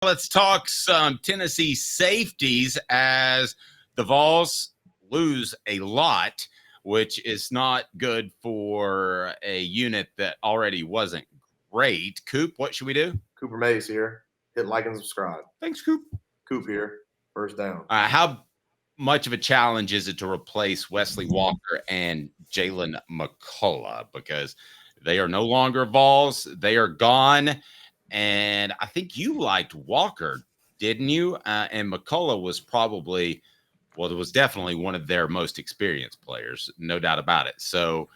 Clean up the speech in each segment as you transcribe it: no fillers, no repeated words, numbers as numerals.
Let's talk some Tennessee safeties as the Vols lose a lot, which is not good for a unit that already wasn't great. Coop, what should we do? Cooper Mays here. Hit like and subscribe. Thanks, Coop. Coop here. First down. How much of a challenge is it to replace Wesley Walker and Jaylen McCollough? Because they are no longer Vols. They are gone. And I think you liked Walker, didn't you? And McCollough was probably, well, it was definitely one of their most experienced players, no doubt about it. So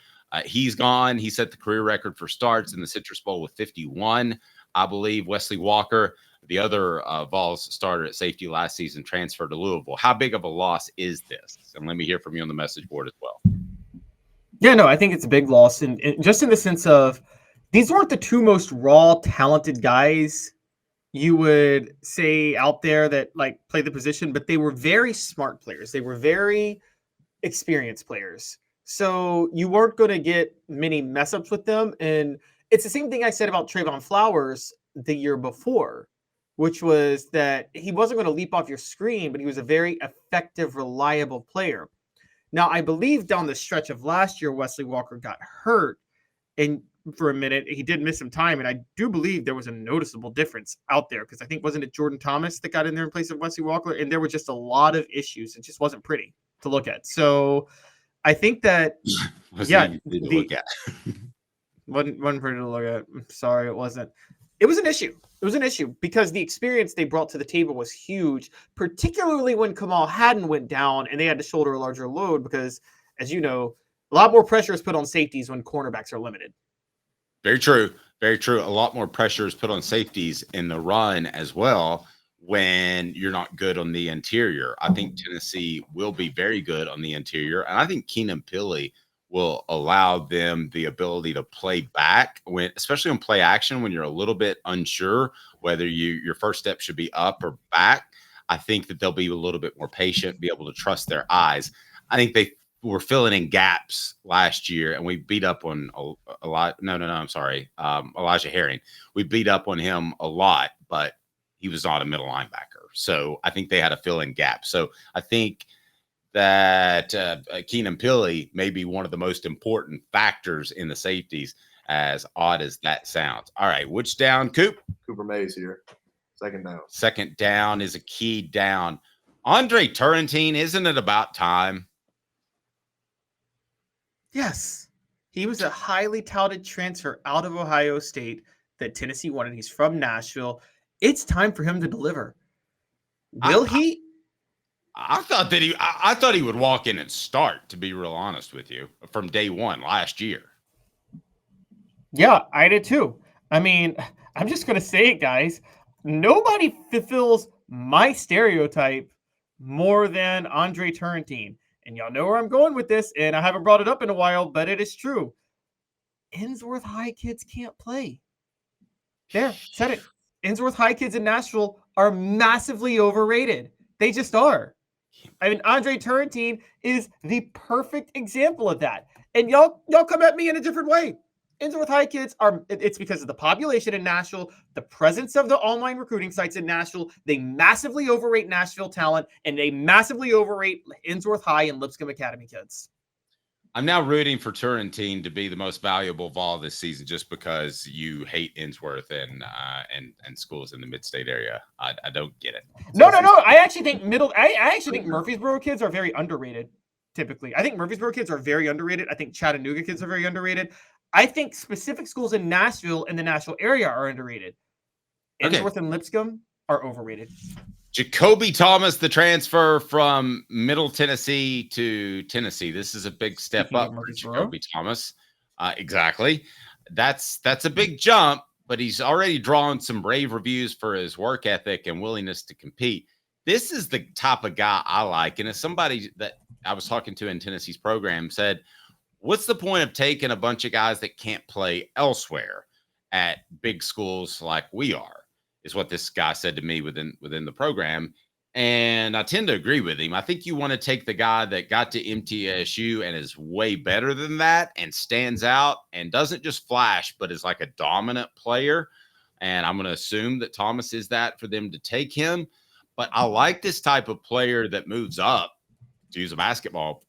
he's gone. He set the career record for starts in the Citrus Bowl with 51. I believe Wesley Walker, the other Vols starter at safety last season, transferred to Louisville. How big of a loss is this? And let me hear from you on the message board as well. Yeah, no, I think it's a big loss. And just in the sense of these weren't the two most raw, talented guys you would say out there that like play the position, but they were very smart players. They were very experienced players. So you weren't going to get many mess ups with them. And it's the same thing I said about Trayvon Flowers the year before, which was that he wasn't going to leap off your screen, but he was a very effective, reliable player. Now, I believe down the stretch of last year, Wesley Walker got hurt. And for a minute, he did miss some time. And I do believe there was a noticeable difference out there because I think, wasn't it Jordan Thomas that got in there in place of Wesley Walker? And there were just a lot of issues. It just wasn't pretty to look at. So I think that, Wasn't pretty to look at. I'm sorry, it wasn't. It was an issue. It was an issue because the experience they brought to the table was huge, particularly when Kamal Hadden went down and they had to shoulder a larger load because, as you know, a lot more pressure is put on safeties when cornerbacks are limited. Very true. Very true. A lot more pressure is put on safeties in the run as well when you're not good on the interior. I think Tennessee will be very good on the interior, and I think Keenan Pili will allow them the ability to play back when, especially on play action, when you're a little bit unsure whether your first step should be up or back. I think that they'll be a little bit more patient, be able to trust their eyes. I think they were filling in gaps last year, and we beat up on a lot. I'm sorry. Elijah Herring. We beat up on him a lot, but he was not a middle linebacker. So I think they had to fill in gaps. So I think that Keenan Pili may be one of the most important factors in the safeties, as odd as that sounds. All right, which down, Coop? Cooper Mays here. Second down. Second down is a key down. Andre Tarantine, isn't it about time? Yes. He was a highly touted transfer out of Ohio State that Tennessee wanted. He's from Nashville. It's time for him to deliver. Will he? I thought he would walk in and start, to be real honest with you, from day one last year. Yeah, I did too. I mean, I'm just going to say it, guys. Nobody fulfills my stereotype more than Andre Tarantine. And y'all know where I'm going with this, and I haven't brought it up in a while, but it is true. Innsworth High kids can't play. There, said it. Innsworth High kids in Nashville are massively overrated. They just are. I mean, Andre Tarantine is the perfect example of that. And y'all come at me in a different way. Innsworth High kids it's because of the population in Nashville, the presence of the online recruiting sites in Nashville. They massively overrate Nashville talent, and they massively overrate Innsworth High and Lipscomb Academy kids. I'm now rooting for Tarantine to be the most valuable Vol this season just because you hate Innsworth and schools in the mid-state area. I don't get it. No. I actually think Murfreesboro kids are very underrated, typically. I think Murfreesboro kids are very underrated. I think Chattanooga kids are very underrated. I think specific schools in Nashville and the Nashville area are underrated. Innsworth and Lipscomb are overrated. Jacoby Thomas, the transfer from Middle Tennessee to Tennessee. This is a big step up for Jacoby Thomas. Exactly. That's a big jump, but he's already drawn some rave reviews for his work ethic and willingness to compete. This is the type of guy I like. And as somebody that I was talking to in Tennessee's program said, what's the point of taking a bunch of guys that can't play elsewhere at big schools like we are? Is what this guy said to me within the program. And I tend to agree with him. I think you want to take the guy that got to MTSU and is way better than that and stands out and doesn't just flash, but is like a dominant player and I'm going to assume that Thomas is that for them to take him. But I like this type of player that moves up, to use a basketball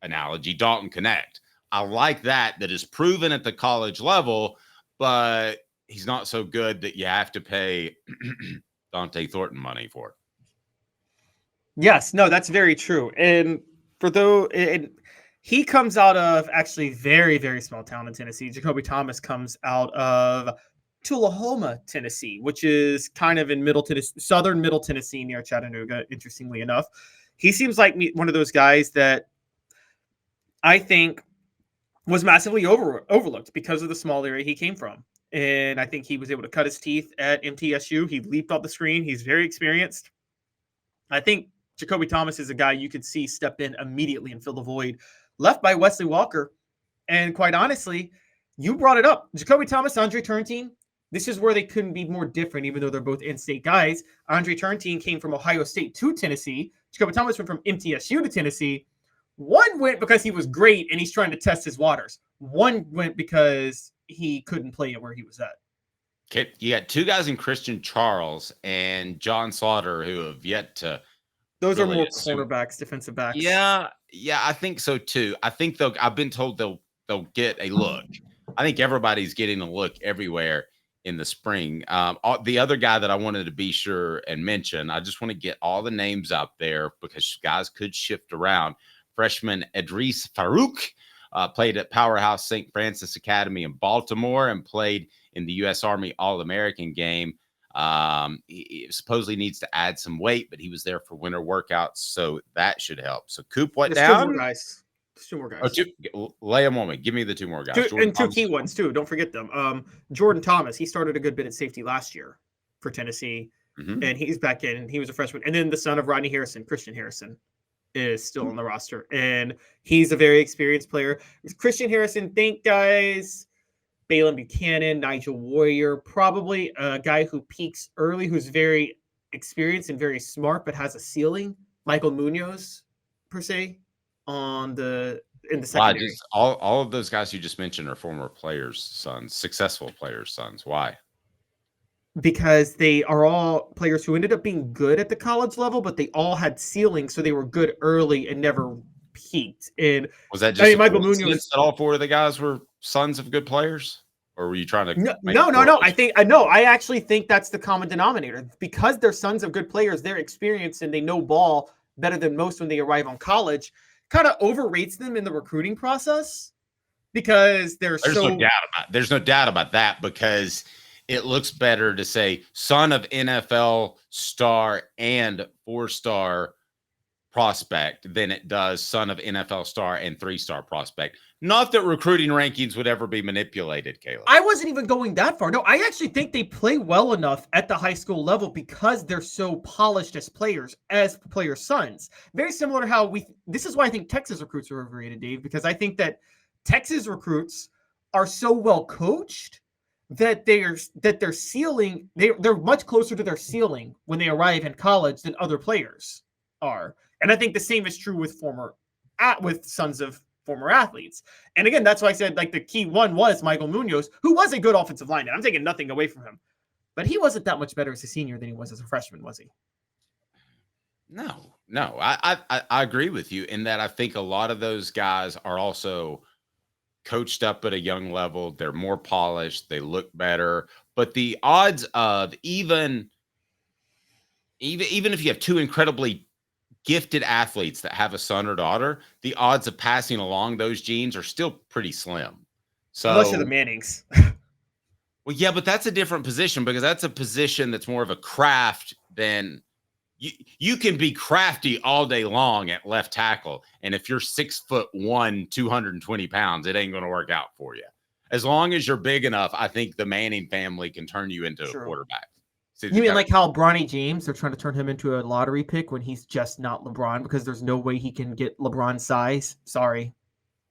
analogy, Dalton Connect. I like that is proven at the college level, but he's not so good that you have to pay Dante Thornton money for it. Yes, no, that's very true. And he comes out of actually very, very small town in Tennessee. Jacoby Thomas comes out of Tullahoma, Tennessee, which is kind of in southern Middle Tennessee near Chattanooga, interestingly enough. He seems like one of those guys that I think was massively overlooked because of the small area he came from. And I think he was able to cut his teeth at MTSU. He leaped off the screen. He's very experienced. I think Jacoby Thomas is a guy you could see step in immediately and fill the void left by Wesley Walker. And quite honestly, you brought it up. Jacoby Thomas, Andre Tarantine, this is where they couldn't be more different, even though they're both in-state guys. Andre Tarantine came from Ohio State to Tennessee. Jacoby Thomas went from MTSU to Tennessee. One went because he was great and he's trying to test his waters. One went because he couldn't play it where he was at. Okay, you got two guys in Christian Charles and John Slaughter who have yet to. Those really are more cornerbacks, defensive backs. Yeah, I think so too. I think I've been told they'll get a look. I think everybody's getting a look everywhere in the spring. The other guy that I wanted to be sure and mention, I just want to get all the names out there because guys could shift around. Freshman Idris Farouk played at Powerhouse St. Francis Academy in Baltimore and played in the U.S. Army All-American game. He supposedly needs to add some weight, but he was there for winter workouts, so that should help. So Coop, what There's down? Two more guys. Lay them on me. Give me the two more guys. Two key ones too. Don't forget them. Jordan Thomas. He started a good bit at safety last year for Tennessee, and he's back in. And he was a freshman. And then the son of Rodney Harrison, Christian Harrison, is still on the roster, and he's a very experienced player. Christian Harrison, think guys, Balin Buchanan, Nigel Warrior, probably a guy who peaks early, who's very experienced and very smart, but has a ceiling. Michael Munoz, per se, in the secondary. All of those guys you just mentioned are former players' sons, successful players' sons. Why? Because they are all players who ended up being good at the college level, but they all had ceilings, so they were good early and never peaked. And was that just Michael Munoz? That all four of the guys were sons of good players, or were you trying to? No. I actually think that's the common denominator because they're sons of good players. They're experienced and they know ball better than most when they arrive on college. Kind of overrates them in the recruiting process because there's no doubt about that because it looks better to say son of NFL star and 4-star prospect than it does son of NFL star and 3-star prospect. Not that recruiting rankings would ever be manipulated, Caleb. I wasn't even going that far. No, I actually think they play well enough at the high school level because they're so polished as players sons. Very similar to how this is why I think Texas recruits are overrated, Dave, because I think that Texas recruits are so well coached that their ceiling, they're much closer to their ceiling when they arrive in college than other players are. And I think the same is true with sons of former athletes. And again, that's why I said like the key one was Michael Munoz, who was a good offensive lineman. I'm taking nothing away from him, but he wasn't that much better as a senior than he was as a freshman, was he? No. I agree with you in that I think a lot of those guys are also coached up at a young level. They're more polished. They look better. But the odds of even if you have two incredibly gifted athletes that have a son or daughter, the odds of passing along those genes are still pretty slim. So unless you're the Mannings. Well, yeah, but that's a different position because that's a position that's more of a craft than you can be crafty all day long at left tackle. And if you're 6'1", 220 pounds, it ain't going to work out for you. As long as you're big enough, I think the Manning family can turn you into a quarterback. So you mean like how Bronny James, they're trying to turn him into a lottery pick when he's just not LeBron because there's no way he can get LeBron's size? Sorry.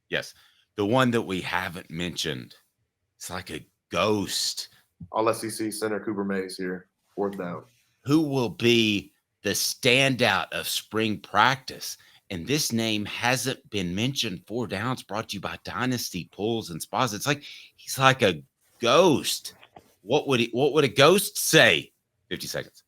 Yes. The one that we haven't mentioned, it's like a ghost. All SEC center Cooper Mays here, 4th down. Who will be the standout of spring practice? And this name hasn't been mentioned. 4 downs brought to you by Dynasty Pools and Spas. It's like he's like a ghost What would a ghost say? 50 seconds.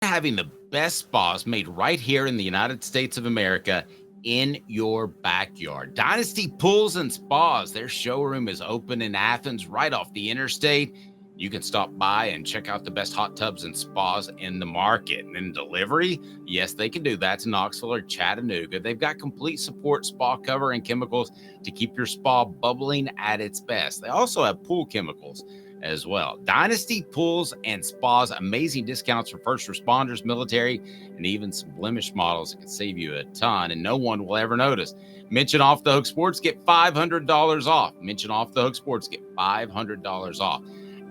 Having the best spas made right here in the United States of America in your backyard. Dynasty Pools and Spas. Their showroom is open in Athens, right off the interstate. You can stop by and check out the best hot tubs and spas in the market. And in delivery, yes, they can do that to Knoxville or Chattanooga. They've got complete support, spa cover, and chemicals to keep your spa bubbling at its best. They also have pool chemicals as well. Dynasty Pools and Spas, amazing discounts for first responders, military, and even some blemish models that can save you a ton, and no one will ever notice. Mention Off the Hook Sports, get $500 off. Mention Off the Hook Sports, get $500 off.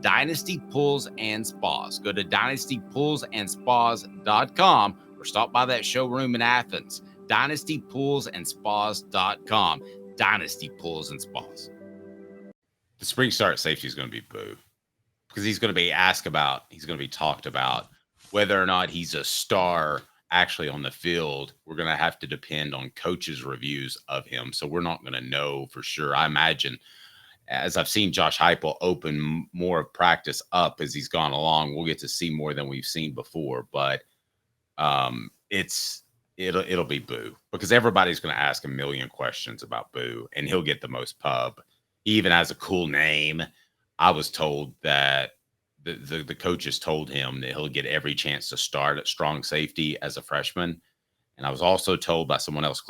Dynasty Pools and Spas. Go to dynastypoolsandspas.com or stop by that showroom in Athens. dynastypoolsandspas.com. Dynasty Pools and Spas. The spring start safety is going to be Boo, because he's going to be talked about whether or not he's a star actually on the field. We're going to have to depend on coaches' reviews of him. So we're not going to know for sure. I imagine, as I've seen Josh Heupel open more of practice up as he's gone along, we'll get to see more than we've seen before. But it'll be Boo, because everybody's going to ask a million questions about Boo, and he'll get the most pub. He even has a cool name. I was told that the coaches told him that he'll get every chance to start at strong safety as a freshman. And I was also told by someone else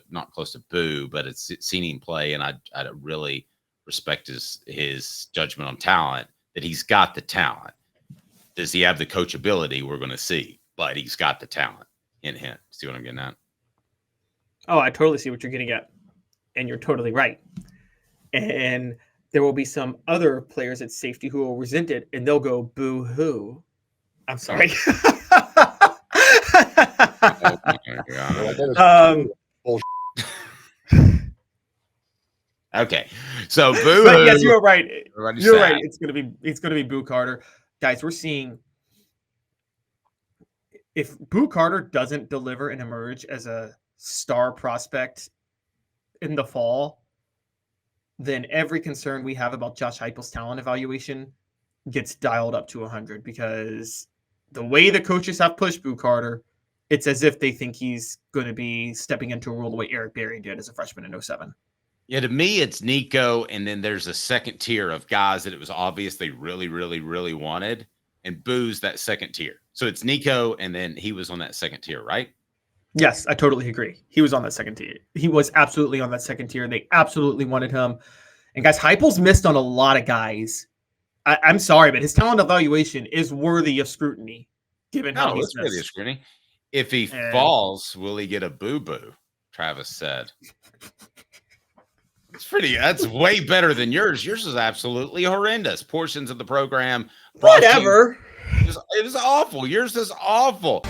not close to Boo, but it's seen him play, and I really respect his judgment on talent, that he's got the talent. Does he have the coachability? We're going to see, but he's got the talent in him. See what I'm getting at? Oh, I totally see what you're getting at, and you're totally right. And there will be some other players at safety who will resent it, and they'll go boo-hoo. I'm sorry. Oh my God. Okay, so Boo. But yes, you're right. You're sad. right. It's gonna be Boo Carter, guys. We're seeing, if Boo Carter doesn't deliver and emerge as a star prospect in the fall, then every concern we have about Josh Heupel's talent evaluation gets dialed up to 100, because the way the coaches have pushed Boo Carter, it's as if they think he's going to be stepping into a role the way Eric Berry did as a freshman in 07. Yeah, to me, it's Nico, and then there's a second tier of guys that it was obvious they really, really, really wanted, and Boo's that second tier. So it's Nico, and then he was on that second tier, right? Yes, I totally agree. He was on that second tier. He was absolutely on that second tier. They absolutely wanted him. And guys, Heupel's missed on a lot of guys. I'm sorry, but his talent evaluation is worthy of scrutiny, given how he's it's worthy of scrutiny. If he falls, will he get a boo-boo? Travis said. That's way better than yours. Yours is absolutely horrendous. Portions of the program. Whatever. It was awful. Yours is awful.